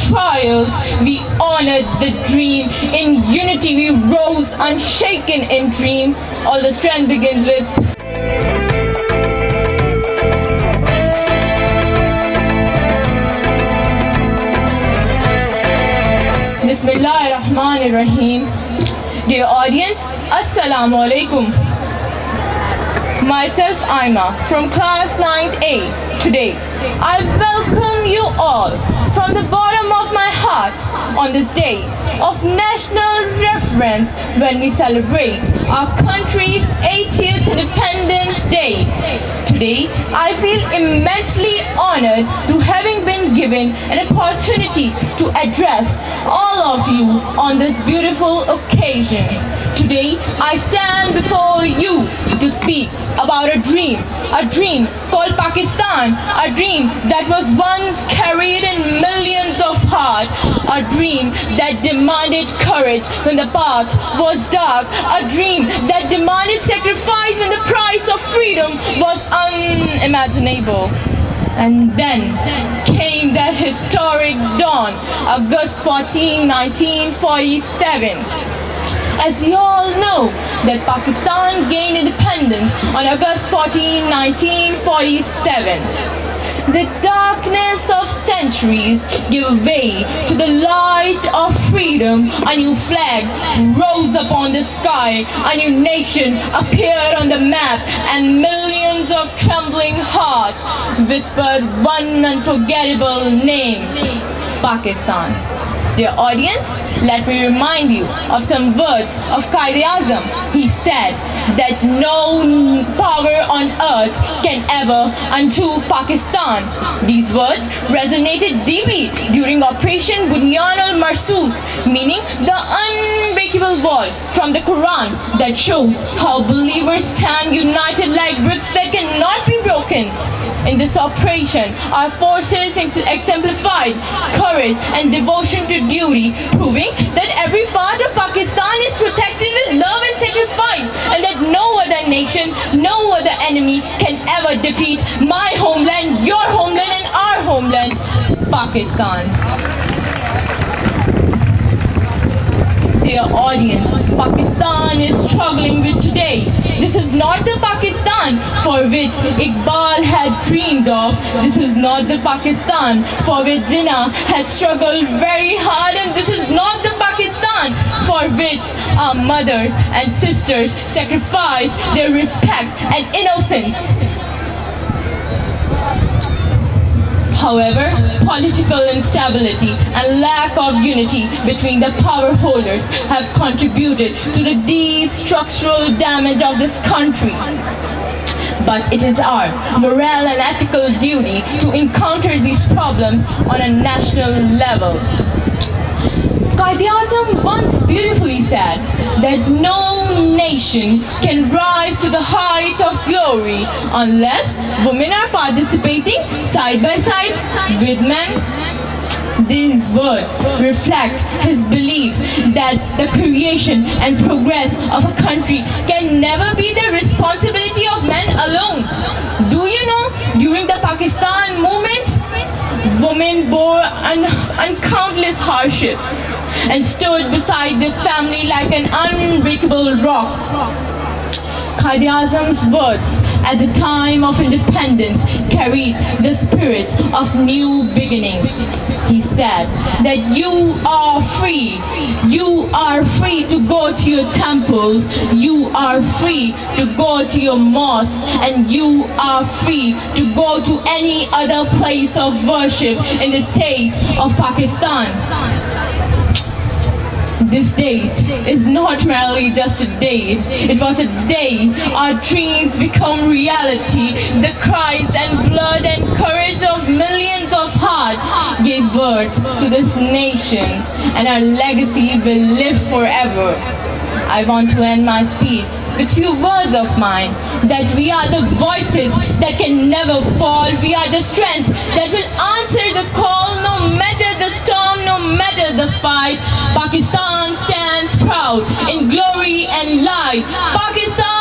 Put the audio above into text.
trials, we honored the dream. In unity, we rose unshaken in dream. All the strength begins with Bismillahirrahmanirrahim. Dear audience, Assalamu alaikum. Myself Aima from class 9th A. Today, I welcome you all from the bottom of my heart on this day of national reference when we celebrate our country's 80th Independence Day. Today, I feel immensely honored to having been given an opportunity to address all of you on this beautiful occasion. Today, I stand before you to speak about a dream called Pakistan, a dream that was once carried in millions of hearts, a dream that demanded courage when the path was dark, a dream that demanded sacrifice when the price of freedom was unimaginable. And then came that historic dawn, August 14, 1947. As we all know, that Pakistan gained independence on August 14, 1947. The darkness of centuries gave way to the light of freedom. A new flag rose upon the sky. A new nation appeared on the map, and millions of trembling hearts whispered one unforgettable name: Pakistan. Dear audience, let me remind you of some words of Quaid-e-Azam. He said that no power on earth can ever undo Pakistan. These words resonated deeply during Operation Bunyan al-Marsus, meaning the unbreakable wall from the Quran that shows how believers stand united like bricks that cannot be broken. In this operation, our forces exemplified courage and devotion to duty, proving that every part of Pakistan is protected with love and sacrifice, and that no other nation, no other enemy can ever defeat my homeland, your homeland, and our homeland, Pakistan. Dear audience, Pakistan is struggling with today. This is not the Pakistan for which Iqbal had dreamed of. This is not the Pakistan for which Jinnah had struggled very hard, and this is not the Pakistan for which our mothers and sisters sacrificed their respect and innocence. However, political instability and lack of unity between the power holders have contributed to the deep structural damage of this country. But it is our moral and ethical duty to encounter these problems on a national level. Quaid-e-Azam once beautifully said that no nation can rise to the height of glory unless women are participating side by side with men. These words reflect his belief that the creation and progress of a country can never be the responsibility of men alone. Do you know, during the Pakistan movement, women bore countless hardships and stood beside the family like an unbreakable rock. Quaid-e-Azam's words at the time of independence carried the spirit of new beginning. He said that you are free. You are free to go to your temples. You are free to go to your mosque. And you are free to go to any other place of worship in the state of Pakistan. This date is not merely just a date. It was a day our dreams become reality. The cries and blood and courage of millions of hearts gave birth to this nation, and our legacy will live forever. I want to end my speech with few words of mine, that we are the voices that can never fall. We are the strength that will answer the call, no matter the storm, no matter the fight. Pakistan stands proud in glory and light. Pakistan